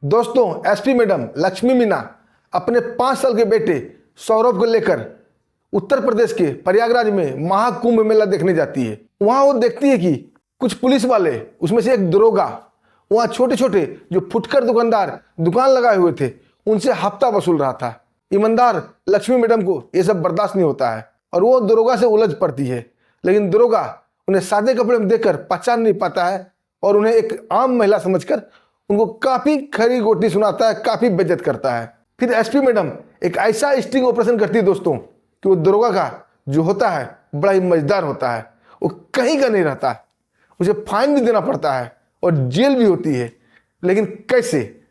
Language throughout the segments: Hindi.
दोस्तों, एसपी मैडम लक्ष्मी मीना अपने 5 साल के बेटे सौरभ को लेकर उत्तर प्रदेश के प्रयागराज में महाकुंभ मेला देखने जाती है। वहां वो देखती है कि कुछ पुलिस वाले, उसमें से एक दरोगा, वहां छोटे छोटे जो फुटकर दुकानदार दुकान लगाए हुए थे उनसे हफ्ता वसूल रहा था। ईमानदार लक्ष्मी मैडम को यह सब बर्दाश्त नहीं होता है और वो दरोगा से उलझ पड़ती है, लेकिन दरोगा उन्हें सादे कपड़े में देखकर पहचान नहीं पाता है और उन्हें एक आम महिला समझकर उनको काफी खरी गोटी सुनाता है, काफी बेइज्जत करता है। फिर एसपी मैडम एक ऐसा स्टिंग ऑपरेशन करती है दोस्तों कि वो दरोगा का जो होता है बड़ा ही मजेदार होता है। वो कहीं का नहीं रहता, उसे फाइन भी देना पड़ता है और जेल भी होती है। लेकिन कैसे?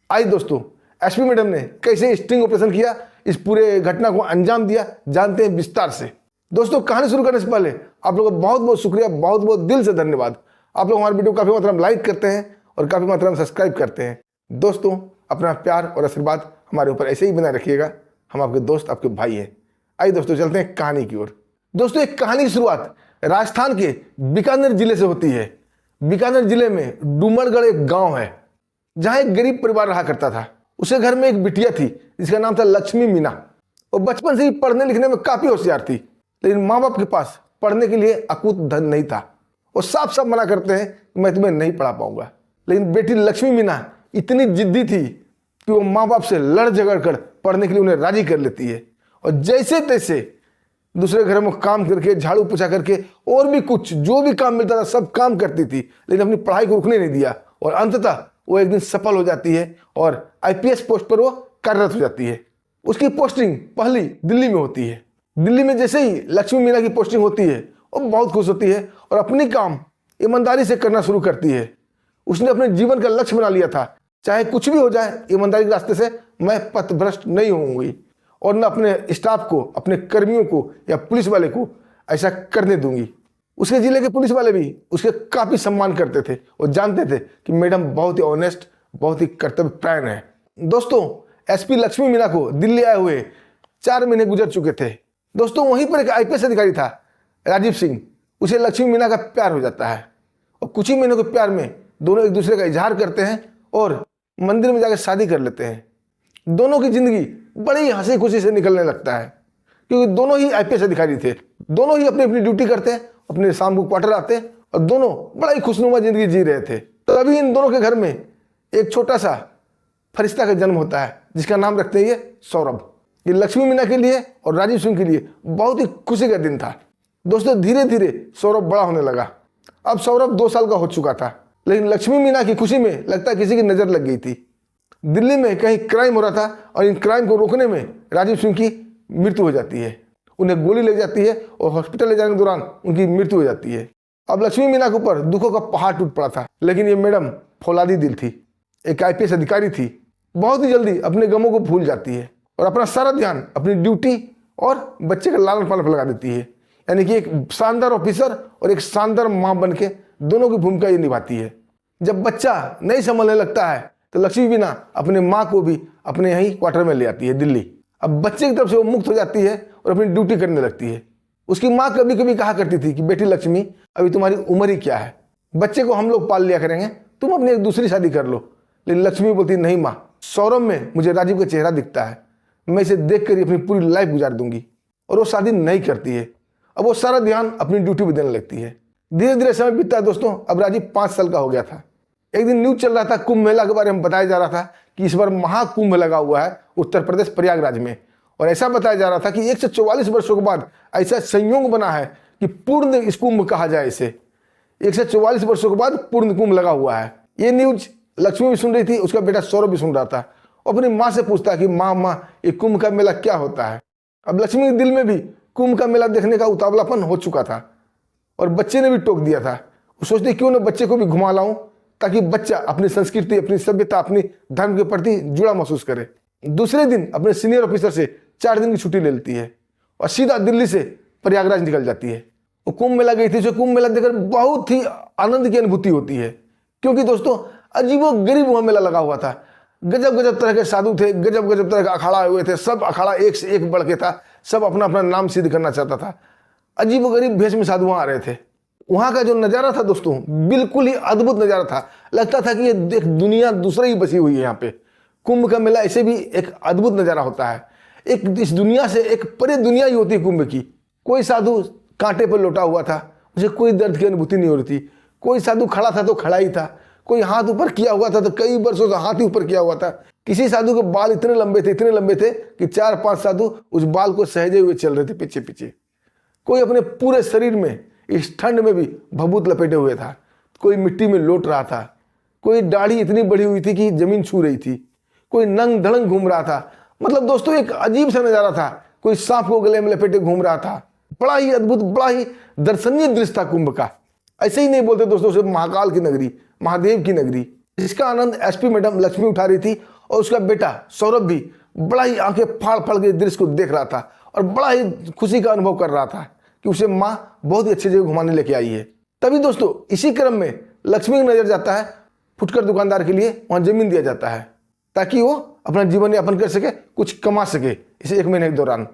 आई दोस्तों, एसपी मैडम ने कैसे स्टिंग ऑपरेशन किया, इस पूरे घटना को अंजाम दिया, जानते हैं विस्तार से। दोस्तों, कहानी शुरू करने से पहले आप लोगों का बहुत बहुत शुक्रिया, बहुत बहुत दिल से धन्यवाद। आप लोग हमारे वीडियो काफी मात्रा में लाइक करते हैं और काफी मात्रा में सब्सक्राइब करते हैं। दोस्तों, अपना प्यार और आशीर्वाद हमारे ऊपर ऐसे ही बनाए रखिएगा। हम आपके दोस्त, आपके भाई हैं। आइए दोस्तों, चलते हैं कहानी की ओर। दोस्तों, एक कहानी की शुरुआत राजस्थान के बीकानेर जिले से होती है। बीकानेर जिले में डूमरगढ़ एक गांव है जहां एक गरीब परिवार रहा करता था। उसके घर में एक बिटिया थी जिसका नाम था लक्ष्मी मीना। वो बचपन से ही पढ़ने लिखने में काफी होशियार थी, लेकिन माँ बाप के पास पढ़ने के लिए अकूत धन नहीं था। वो साफ साफ मना करते हैं कि मैं तुम्हें नहीं पढ़ा पाऊंगा। लेकिन बेटी लक्ष्मी मीना इतनी जिद्दी थी कि वो माँ बाप से लड़ झगड़ कर पढ़ने के लिए उन्हें राजी कर लेती है और जैसे तैसे दूसरे घरों में काम करके, झाड़ू पोछा करके और भी कुछ जो भी काम मिलता था सब काम करती थी, लेकिन अपनी पढ़ाई को रुकने नहीं दिया। और अंततः वो एक दिन सफल हो जाती है और आईपीएस पोस्ट पर वो कार्यरत हो जाती है। उसकी पोस्टिंग पहली दिल्ली में होती है। दिल्ली में जैसे ही लक्ष्मी मीना की पोस्टिंग होती है वो बहुत खुश होती है और अपनी काम ईमानदारी से करना शुरू करती है। उसने अपने जीवन का लक्ष्य बना लिया था, चाहे कुछ भी हो जाए ईमानदारी के रास्ते से मैं पथभ्रष्ट नहीं होंगी और न अपने स्टाफ को, अपने कर्मियों को या पुलिस वाले को ऐसा करने दूंगी। उसके जिले के पुलिस वाले भी उसके काफी सम्मान करते थे और जानते थे कि मैडम बहुत ही ऑनेस्ट, बहुत ही कर्तव्यपरायण है। दोस्तों, एसपी लक्ष्मी मीना को दिल्ली आए हुए 4 महीने गुजर चुके थे। दोस्तों, वहीं पर एक आईपीएस अधिकारी था राजीव सिंह। उसे लक्ष्मी मीना का प्यार हो जाता है और कुछ ही महीनों के प्यार में दोनों एक दूसरे का इजहार करते हैं और मंदिर में जाकर शादी कर लेते हैं। दोनों की जिंदगी बड़ी हंसी खुशी से निकलने लगता है क्योंकि दोनों ही आईपीएस अधिकारी थे। दोनों ही अपनी अपनी ड्यूटी करते हैं, अपने शाम को क्वार्टर आते हैं और दोनों बड़ा ही खुशनुमा जिंदगी जी रहे थे। तो अभी इन दोनों के घर में एक छोटा सा फरिश्ता का जन्म होता है जिसका नाम रखते हैं ये सौरभ। ये लक्ष्मी मीना के लिए और राजीव सिंह के लिए बहुत ही खुशी का दिन था। दोस्तों, धीरे धीरे सौरभ बड़ा होने लगा। अब सौरभ 2 साल का हो चुका था, लेकिन लक्ष्मी मीना की खुशी में लगता है किसी की नजर लग गई थी। दिल्ली में कहीं क्राइम हो रहा था और इन क्राइम को रोकने में राजीव सिंह की मृत्यु हो जाती है। उन्हें गोली लग जाती है और हॉस्पिटल ले जाने के दौरान उनकी मृत्यु हो जाती है। अब लक्ष्मी मीना के ऊपर दुखों का पहाड़ टूट पड़ा था, लेकिन ये मैडम फौलादी दिल थी, एक आईपीएस अधिकारी थी। बहुत ही जल्दी अपने गमों को भूल जाती है और अपना सारा ध्यान अपनी ड्यूटी और बच्चे का लालन पालन पर लगा देती है। यानी कि एक शानदार ऑफिसर और एक शानदार माँ बन के दोनों की भूमिका ये निभाती है। जब बच्चा नहीं संभलने लगता है तो लक्ष्मी मीना अपने माँ को भी अपने यही क्वार्टर में ले आती है दिल्ली। अब बच्चे की तरफ से वो मुक्त हो जाती है और अपनी ड्यूटी करने लगती है। उसकी माँ कभी कभी कहा करती थी कि बेटी लक्ष्मी, अभी तुम्हारी उम्र ही क्या है, बच्चे को हम लोग पाल लिया करेंगे, तुम अपनी एक दूसरी शादी कर लो। लेकिन लक्ष्मी बोलती, नहीं माँ, सौरभ में मुझे राजीव का चेहरा दिखता है, मैं इसे देख कर ही अपनी पूरी लाइफ गुजार दूंगी। और वो शादी नहीं करती है। अब वो सारा ध्यान अपनी ड्यूटी पर देने लगती है। धीरे धीरे समय बीतता है दोस्तों। अब राजीव 5 साल का हो गया था। एक दिन न्यूज चल रहा था, कुंभ मेला के बारे में बताया जा रहा था कि इस बार महाकुंभ लगा हुआ है उत्तर प्रदेश प्रयागराज में। और ऐसा बताया जा रहा था कि 144 वर्षों के बाद ऐसा संयोग बना है कि पूर्ण इस कुंभ कहा जाए इसे। 144 वर्षों के बाद पूर्ण कुंभ लगा हुआ है। ये न्यूज लक्ष्मी भी सुन रही थी, उसका बेटा सौरभ भी सुन रहा था और अपनी माँ से पूछता है कि माँ, ये कुंभ का मेला क्या होता है। अब लक्ष्मी के दिल में भी कुंभ का मेला देखने का उतावलापन हो चुका था और बच्चे ने भी टोक दिया था। वो सोचते क्यों ना बच्चे को भी घुमा लाऊं ताकि बच्चा अपनी संस्कृति, अपनी सभ्यता, अपनी धर्म के प्रति जुड़ा महसूस करे। दूसरे दिन अपने सीनियर ऑफिसर से 4 दिन की छुट्टी ले लेती है और सीधा दिल्ली से प्रयागराज निकल जाती है। वो कुंभ मेला गई थी, जो कुंभ मेला देखकर बहुत ही आनंद की अनुभूति होती है क्योंकि दोस्तों अजीबो गरीब वहां मेला लगा हुआ था। गजब गजब तरह के साधु थे, गजब गजब तरह के अखाड़ा हुए थे। सब अखाड़ा एक से एक बढ़ के था, सब अपना अपना नाम सिद्ध करना चाहता था। अजीब गरीब भेष में साधु वहां आ रहे थे। वहाँ का जो नज़ारा था दोस्तों, बिल्कुल ही अद्भुत नज़ारा था। लगता था कि ये एक दुनिया दूसरी ही बसी हुई है। यहाँ पे कुंभ का मेला ऐसे भी एक अद्भुत नज़ारा होता है। एक इस दुनिया से एक परे दुनिया ही होती है कुंभ की। कोई साधु कांटे पर लोटा हुआ था, उसे कोई दर्द की अनुभूति नहीं हो रही थी। कोई साधु खड़ा था तो खड़ा ही था, कोई हाथ ऊपर किया हुआ था तो कई वर्षों से हाथ ही ऊपर किया हुआ था। किसी साधु के बाल इतने लंबे थे कि 4-5 साधु उस बाल को सहजे हुए चल रहे थे पीछे पीछे। कोई अपने पूरे शरीर में इस ठंड में भी भभूत लपेटे हुए था, कोई मिट्टी में लौट रहा था, कोई दाढ़ी इतनी बड़ी हुई थी कि जमीन छू रही थी, कोई नंग धड़ंग घूम रहा था। मतलब दोस्तों एक अजीब सा नज़ारा था। कोई सांप को गले में लपेटे घूम रहा था। बड़ा ही अद्भुत, बड़ा ही दर्शनीय दृश्य था कुंभ का। ऐसे ही नहीं बोलते दोस्तों उसे महाकाल की नगरी, महादेव की नगरी, जिसका आनंद एसपी मैडम लक्ष्मी उठा रही थी और उसका बेटा सौरभ भी बड़ा ही आंखें फाड़ फाड़ के दृश्य को देख रहा था और बड़ा ही खुशी का अनुभव कर रहा था कि उसे माँ बहुत ही अच्छी जगह घुमाने लेके आई है। तभी दोस्तों इसी क्रम में लक्ष्मी की नजर जाता है फुटकर दुकानदार के लिए वहाँ जमीन दिया जाता है ताकि वो अपना जीवन यापन कर सके, कुछ कमा सके। इसे 1 महीने के दौरान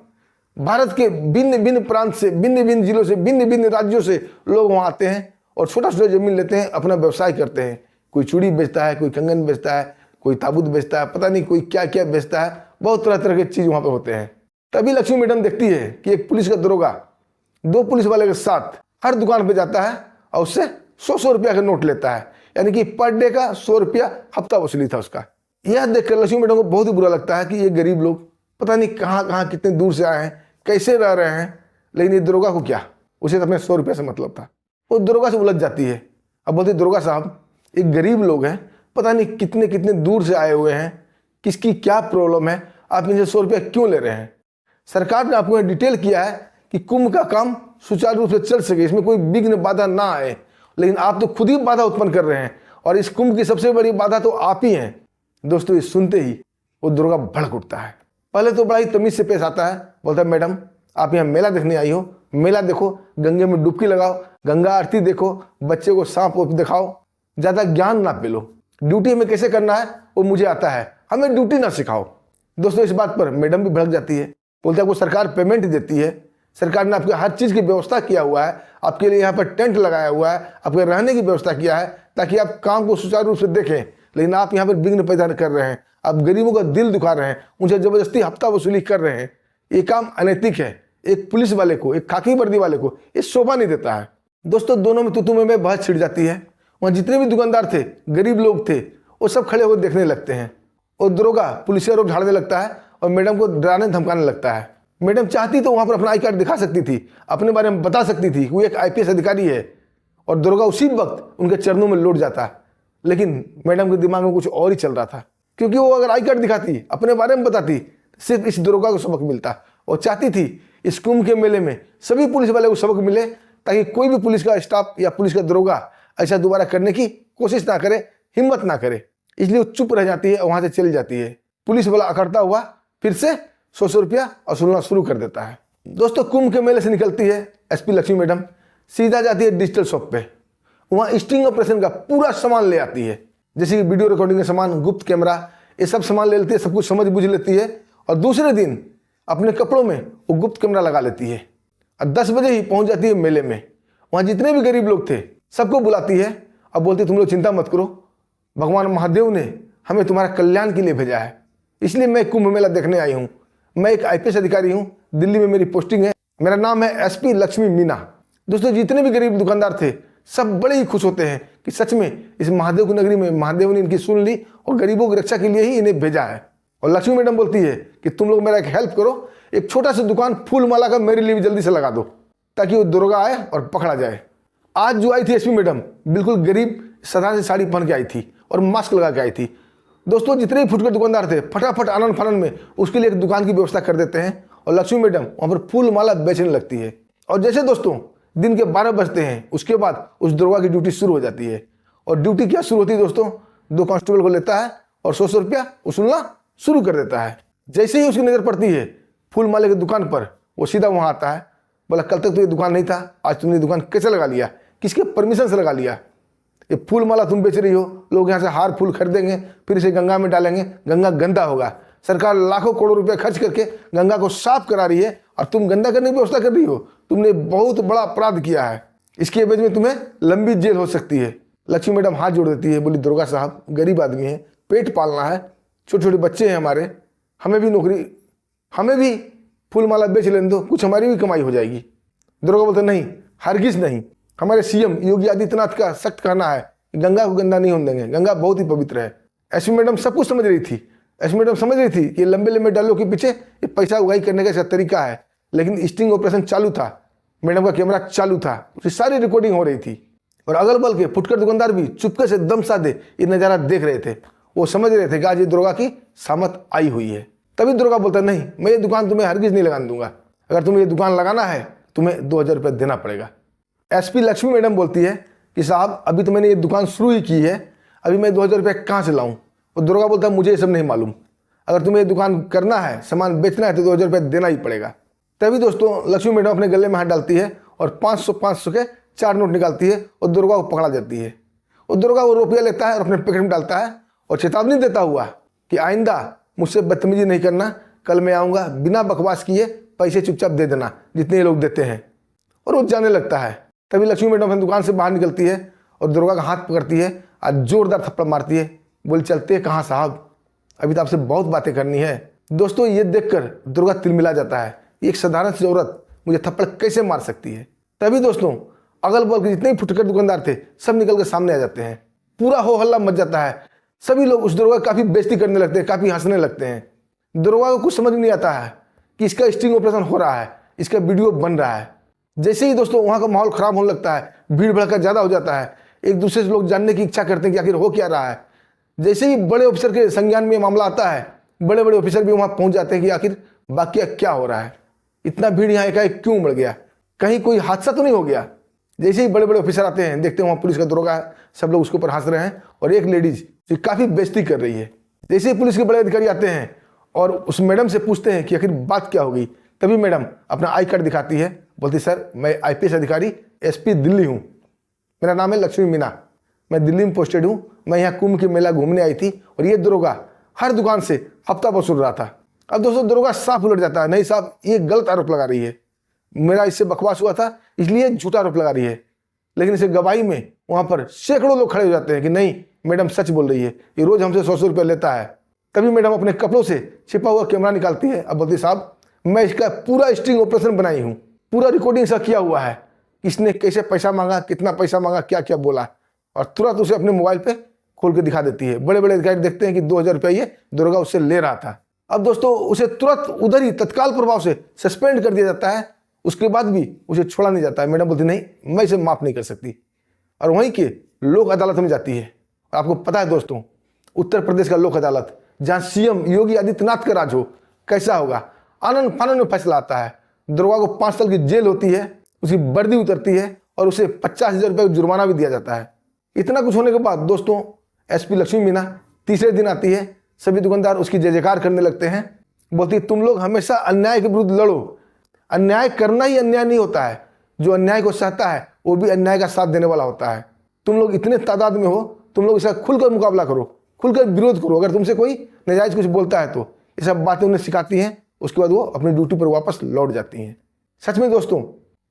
भारत के भिन्न भिन्न प्रांत से, भिन्न भिन्न जिलों से, भिन्न भिन्न राज्यों से लोग वहाँ आते हैं और छोटा छोटा जमीन लेते हैं, अपना व्यवसाय करते हैं। कोई चूड़ी बेचता है, कोई कंगन बेचता है, कोई ताबूत बेचता है, पता नहीं कोई क्या क्या बेचता है। बहुत तरह तरह के चीज़ वहाँ पे होते हैं। तभी लक्ष्मी मैडम देखती है कि एक पुलिस का दरोगा 2 पुलिस वाले के साथ हर दुकान पे जाता है और उससे 100-100 रुपया का नोट लेता है, यानी कि पर डे का 100 रुपया हफ्ता वसूली था उसका। यह देखकर लक्ष्मी मैडम को बहुत ही बुरा लगता है कि ये गरीब लोग पता नहीं कहाँ कहाँ कितने दूर से आए हैं, कैसे रह रहे हैं। लेकिन ये दरोगा को क्या, उसे तो अपने 100 रुपये से मतलब था। वो दरोगा से उलझ जाती है। अब बोलती दरोगा साहब, एक गरीब लोग हैं, पता नहीं कितने कितने दूर से आए हुए हैं, किसकी क्या प्रॉब्लम है, आप इनसे 100 रुपया क्यों ले रहे हैं? सरकार ने आपको डिटेल किया है कि कुंभ का काम सुचारू रूप से चल सके, इसमें कोई विघ्न बाधा ना आए, लेकिन आप तो खुद ही बाधा उत्पन्न कर रहे हैं और इस कुंभ की सबसे बड़ी बाधा तो आप ही हैं। दोस्तों ये सुनते ही वो दरोगा भड़क उठता है। पहले तो बड़ा ही तमीज से पेश आता है, बोलता है मैडम आप यहाँ मेला देखने आई हो, मेला देखो, गंगे में डुबकी लगाओ, गंगा आरती देखो, बच्चे को सांप दिखाओ, ज़्यादा ज्ञान ना पेलो, ड्यूटी हमें कैसे करना है वो मुझे आता है, हमें ड्यूटी ना सिखाओ। दोस्तों इस बात पर मैडम भी भड़क जाती है। बोलते हैं आपको सरकार पेमेंट देती है, सरकार ने आपके हर चीज़ की व्यवस्था किया हुआ है, आपके लिए यहाँ पर टेंट लगाया हुआ है, आपके रहने की व्यवस्था किया है ताकि आप काम को सुचारू रूप से देखें, लेकिन आप यहाँ पर विघ्न पैदा कर रहे हैं, आप गरीबों का दिल दुखा रहे हैं, उनसे जबरदस्ती हफ्ता वसूली कर रहे हैं। ये काम अनैतिक है। एक पुलिस वाले को, एक खाकी वर्दी वाले को ये शोभा नहीं देता है। दोस्तों दोनों में तुतु में बहस छिड़ जाती है। वहाँ जितने भी दुकानदार थे, गरीब लोग थे, वो सब खड़े होकर देखने लगते हैं और दरोगा पुलिसिया रोक झाड़ने लगता है और मैडम को डराने धमकाने लगता है। मैडम चाहती तो वहाँ पर अपना आई कार्ड दिखा सकती थी, अपने बारे में बता सकती थी, वो एक IPS अधिकारी है, और दरोगा उसी वक्त उनके चरणों में लौट जाता। लेकिन मैडम के दिमाग में कुछ और ही चल रहा था, क्योंकि वो अगर आई कार्ड दिखाती, अपने बारे में बताती, सिर्फ इस दरोगा को सबक मिलता। और चाहती थी इस कुंभ के मेले में सभी पुलिस वाले को सबक मिले ताकि कोई भी पुलिस का स्टाफ या पुलिस का दरोगा ऐसा दोबारा करने की कोशिश ना करे, हिम्मत ना करे। इसलिए वो चुप रह जाती है और वहाँ से चली जाती है। पुलिस वाला अकड़ता हुआ फिर से 100 रुपया वसूलना शुरू कर देता है। दोस्तों कुंभ के मेले से निकलती है SP लक्ष्मी मैडम, सीधा जाती है डिजिटल शॉप पे। वहाँ स्टिंग ऑपरेशन का पूरा सामान ले आती है, जैसे कि वीडियो रिकॉर्डिंग का सामान, गुप्त कैमरा, ये सब सामान ले लेती है, सब कुछ समझ बुझ लेती है और दूसरे दिन अपने कपड़ों में वो गुप्त कैमरा लगा लेती है और 10 बजे ही पहुंच जाती है मेले में। वहाँ जितने भी गरीब लोग थे सबको बुलाती है और बोलती है तुम लोग चिंता मत करो, भगवान महादेव ने हमें तुम्हारा कल्याण के लिए भेजा है, इसलिए मैं कुंभ मेला देखने आई हूँ। मैं एक IPS अधिकारी हूँ, दिल्ली में मेरी पोस्टिंग है, मेरा नाम है SP लक्ष्मी मीना। दोस्तों जितने भी गरीब दुकानदार थे सब बड़े ही खुश होते हैं कि सच में इस महादेव की नगरी में महादेव ने इनकी सुन ली और गरीबों की रक्षा के लिए ही इन्हें भेजा है। और लक्ष्मी मैडम बोलती है कि तुम लोग मेरा एक हेल्प करो, एक छोटा सा दुकान फूल माला का मेरे लिए भी जल्दी से लगा दो ताकि वो दरोगा आए और पकड़ा जाए। आज जो आई थी SP मैडम बिल्कुल गरीब साधारण सी साड़ी पहन के आई थी और मास्क लगा के आई थी। दोस्तों जितने भी फुटकर दुकानदार थे फटाफट आनंद फानन में उसके लिए एक दुकान की व्यवस्था कर देते हैं और लक्ष्मी मैडम वहाँ पर फूल माला बेचने लगती है। और जैसे दोस्तों दिन के 12 बजते हैं उसके बाद उस दरोगा की ड्यूटी शुरू हो जाती है। और ड्यूटी क्या शुरू होती है दोस्तों, 2 कांस्टेबल को लेता है और 100 रुपया वसूलना शुरू कर देता है। जैसे ही उसकी नज़र पड़ती है फूल माले की दुकान पर, वो सीधा वहाँ आता है, बोला कल तक तो ये दुकान नहीं था, आज तुमने दुकान कैसे लगा लिया, किसके परमिशन से लगा लिया? ये फूल माला तुम बेच रही हो, लोग यहाँ से हार फूल खरीदेंगे, फिर इसे गंगा में डालेंगे, गंगा गंदा होगा। सरकार लाखों करोड़ रुपए खर्च करके गंगा को साफ करा रही है और तुम गंदा करने की व्यवस्था कर रही हो। तुमने बहुत बड़ा अपराध किया है। इसके एवज में तुम्हें लंबी जेल हो सकती है। लक्ष्मी मैडम हाथ जोड़ देती है, बोली दुर्गा साहब गरीब आदमी है, पेट पालना है, छोटे छोटे बच्चे हैं हमारे, हमें भी नौकरी, हमें भी फूल माला बेच लेने दो, कुछ हमारी भी कमाई हो जाएगी। दुर्गा बोलते नहीं, हरगिज नहीं, हमारे सीएम योगी आदित्यनाथ का सख्त कहना है गंगा को गंदा नहीं होने देंगे, गंगा बहुत ही पवित्र है। एसपी मैडम सब कुछ समझ रही थी। एसपी मैडम समझ रही थी कि लंबे लंबे डालों के पीछे ये पैसा उगाई करने का ऐसा तरीका है, लेकिन स्टिंग ऑपरेशन चालू था, मैडम का कैमरा चालू था, उसकी सारी रिकॉर्डिंग हो रही थी और अगल बगल के फुटकर दुकानदार भी चुपके से दम साधे ये नज़ारा देख रहे थे। वो समझ रहे थे कि आज ये दुर्गा की सामत आई हुई है। तभी दुर्गा बोलता नहीं, मैं ये दुकान तुम्हें हरगिज नहीं लगाने दूंगा, अगर तुम्हें ये दुकान लगाना है तुम्हें 2000 रुपये देना पड़ेगा। एसपी लक्ष्मी मैडम बोलती है कि साहब अभी तो मैंने ये दुकान शुरू ही की है, अभी मैं 2000 रुपये कहाँ से लाऊं? और दुर्गा बोलता है मुझे ये सब नहीं मालूम, अगर तुम्हें ये दुकान करना है, सामान बेचना है तो 2000 रुपये देना ही पड़ेगा। तभी दोस्तों लक्ष्मी मैडम अपने गले में हाथ डालती है और 500 के 4 नोट निकालती है और दुर्गा को पकड़ा देती है। और दुर्गा वो रुपया लेता है और अपने पैकेट में डालता है और चेतावनी देता हुआ कि आइंदा मुझसे बदतमीजी नहीं करना, कल मैं आऊँगा, बिना बकवास किए पैसे चुपचाप दे देना जितने ये लोग देते हैं। और वो जाने लगता है। तभी लक्ष्मी मैडम अपनी दुकान से बाहर निकलती है और दुर्गा का हाथ पकड़ती है और जोरदार थप्पड़ मारती है, बोले चलते कहाँ साहब, अभी तो आपसे बहुत बातें करनी है। दोस्तों ये देखकर दुर्गा तिलमिला जाता है, एक साधारण सी औरत मुझे थप्पड़ कैसे मार सकती है। तभी दोस्तों अगल बगल के जितने भी फुटकर दुकानदार थे सब निकल कर सामने आ जाते हैं, पूरा हो हल्ला मच जाता है। सभी लोग उस दुर्गा काफ़ी बेइज्जती करने लगते हैं, काफ़ी हंसने लगते हैं। दुर्गा को कुछ समझ नहीं आता है कि इसका स्टिंग ऑपरेशन हो रहा है, इसका वीडियो बन रहा है। जैसे ही दोस्तों वहाँ का माहौल खराब होने लगता है, भीड़ भड़का ज़्यादा हो जाता है, एक दूसरे से लोग जानने की इच्छा करते हैं कि आखिर हो क्या रहा है। जैसे ही बड़े ऑफिसर के संज्ञान में मामला आता है, बड़े बड़े ऑफिसर भी वहाँ पहुँच जाते हैं कि आखिर वाकया क्या हो रहा है, इतना भीड़ यहाँ एकाएक क्यों बढ़ गया, कहीं कोई हादसा तो नहीं हो गया। जैसे ही बड़े बड़े ऑफिसर आते हैं, देखते हैं वहाँ पुलिस का दरोगा है, सब लोग उसके ऊपर हंस रहे हैं और एक लेडीज जो काफ़ी बेइज्जती कर रही है। जैसे ही पुलिस के बड़े अधिकारी आते हैं और उस मैडम से पूछते हैं कि आखिर बात क्या हो गई, तभी मैडम अपना आई कार्ड दिखाती है, बोलती सर मैं IPS अधिकारी SP दिल्ली हूँ, मेरा नाम है लक्ष्मी मीना, मैं दिल्ली में पोस्टेड हूँ, मैं यहाँ कुंभ के मेला घूमने आई थी और ये दरोगा हर दुकान से हफ्ता वसूल रहा था। अब दोस्तों दरोगा साफ उलट जाता है, नहीं साहब ये गलत आरोप लगा रही है, मेरा इससे बकवास हुआ था इसलिए झूठा आरोप लगा रही है। लेकिन इसे गवाही में वहाँ पर सैकड़ों लोग खड़े हो जाते हैं कि नहीं मैडम सच बोल रही है, ये रोज़ हमसे 100 रुपये लेता है। तभी मैडम अपने कपड़ों से छिपा हुआ कैमरा निकालती है, अब बोलती साहब मैं इसका पूरा स्टिंग ऑपरेशन बनाई हूँ, पूरा रिकॉर्डिंग सा किया हुआ है, इसने कैसे पैसा मांगा, कितना पैसा मांगा, क्या क्या बोला, और तुरंत उसे अपने मोबाइल पे खोल के दिखा देती है। बड़े बड़े अधिकारी देखते हैं कि 2000 रुपये ये दुर्गा उससे ले रहा था। अब दोस्तों उसे तुरंत उधर ही तत्काल प्रभाव से सस्पेंड कर दिया जाता है, उसके बाद भी उसे छोड़ा नहीं जाता है। मैडम बोलती नहीं मैं इसे माफ़ नहीं कर सकती, और वहीं के लोक अदालत में जाती है। आपको पता है दोस्तों उत्तर प्रदेश का लोक अदालत जहाँ CM योगी आदित्यनाथ का राज हो, कैसा होगा, आनंद फानंद में फैसला आता है। दुर्गा को 5 साल की जेल होती है, उसकी वर्दी उतरती है और उसे 50,000 रुपये का जुर्माना भी दिया जाता है। इतना कुछ होने के बाद दोस्तों SP लक्ष्मी मीना तीसरे दिन आती है, सभी दुकानदार उसकी जय जयकार करने लगते हैं, बोलती तुम लोग हमेशा अन्याय के विरुद्ध लड़ो, अन्याय करना ही अन्याय नहीं होता है, जो अन्याय को सहता है वो भी अन्याय का साथ देने वाला होता है। तुम लोग इतने तादाद में हो, तुम लोग इसका खुलकर मुकाबला करो, खुलकर विरोध करो, अगर तुमसे कोई नाजायज कुछ बोलता है तो। ये सब बातें उन्हें सिखाती हैं, उसके बाद वो अपनी ड्यूटी पर वापस लौट जाती हैं। सच में दोस्तों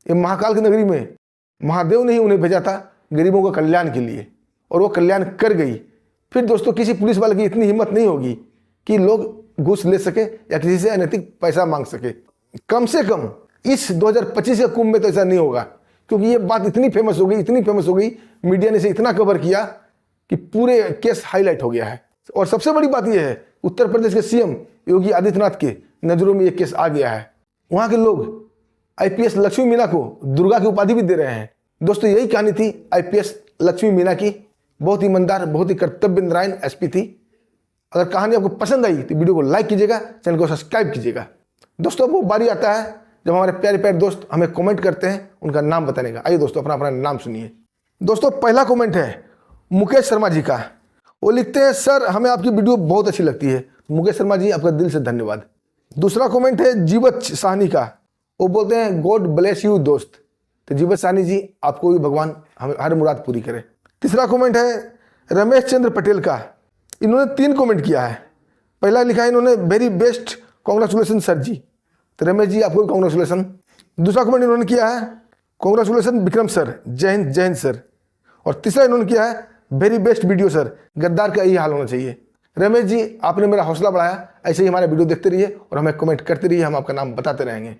ये महाकाल की नगरी में महादेव ने ही उन्हें भेजा था गरीबों का कल्याण के लिए, और वो कल्याण कर गई। फिर दोस्तों किसी पुलिस वाले की इतनी हिम्मत नहीं होगी कि लोग घूस ले सके या किसी से अनैतिक पैसा मांग सके। कम से कम इस 2025 के कुंभ में तो ऐसा नहीं होगा, क्योंकि ये बात इतनी फेमस हो गई, इतनी फेमस हो गई, मीडिया ने इसे इतना कवर किया कि पूरे केस हाईलाइट हो गया है। और सबसे बड़ी बात यह है उत्तर प्रदेश के CM योगी आदित्यनाथ के नज़रों में ये केस आ गया है। वहाँ के लोग IPS लक्ष्मी मीना को दुर्गा की उपाधि भी दे रहे हैं। दोस्तों यही कहानी थी IPS लक्ष्मी मीना की, बहुत ईमानदार, बहुत ही कर्तव्य नारायण SP थी। अगर कहानी आपको पसंद आई तो वीडियो को लाइक कीजिएगा, चैनल को सब्सक्राइब कीजिएगा। दोस्तों वो बारी आता है जब हमारे प्यारे प्यारे दोस्त हमें कमेंट करते हैं उनका नाम बताने का। आइए दोस्तों अपना अपना नाम सुनिए। दोस्तों पहला कमेंट है मुकेश शर्मा जी का, वो लिखते हैं सर हमें आपकी वीडियो बहुत अच्छी लगती है। मुकेश शर्मा जी आपका दिल से धन्यवाद। दूसरा कमेंट है जीवत साहनी का, वो बोलते हैं गॉड ब्लेस यू दोस्त। तो जीवत साहनी जी आपको भी भगवान हर मुराद पूरी करे। तीसरा कमेंट है रमेश चंद्र पटेल का, इन्होंने 3 कमेंट किया है। पहला लिखा है इन्होंने वेरी बेस्ट कॉन्ग्रेचुलेसन सर जी, तो रमेश जी आपको भी कॉन्ग्रेचुलेसन। दूसरा कमेंट इन्होंने किया है कॉन्ग्रेचुलेसन विक्रम सर, जय हिंद सर। और तीसरा इन्होंने किया है, वेरी बेस्ट वीडियो सर, गद्दार का यही हाल होना चाहिए। रमेश जी, आपने मेरा हौसला बढ़ाया, ऐसे ही हमारे वीडियो देखते रहिए और हमें कमेंट करते रहिए, हम आपका नाम बताते रहेंगे।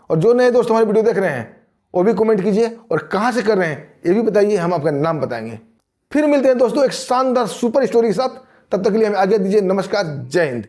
और जो नए दोस्त हमारे वीडियो देख रहे हैं वो भी कमेंट कीजिए और कहाँ से कर रहे हैं ये भी बताइए, हम आपका नाम बताएंगे। फिर मिलते हैं दोस्तों एक शानदार सुपर स्टोरी के साथ, तब तक के लिए हमें आज्ञा दीजिए। नमस्कार, जय हिंद।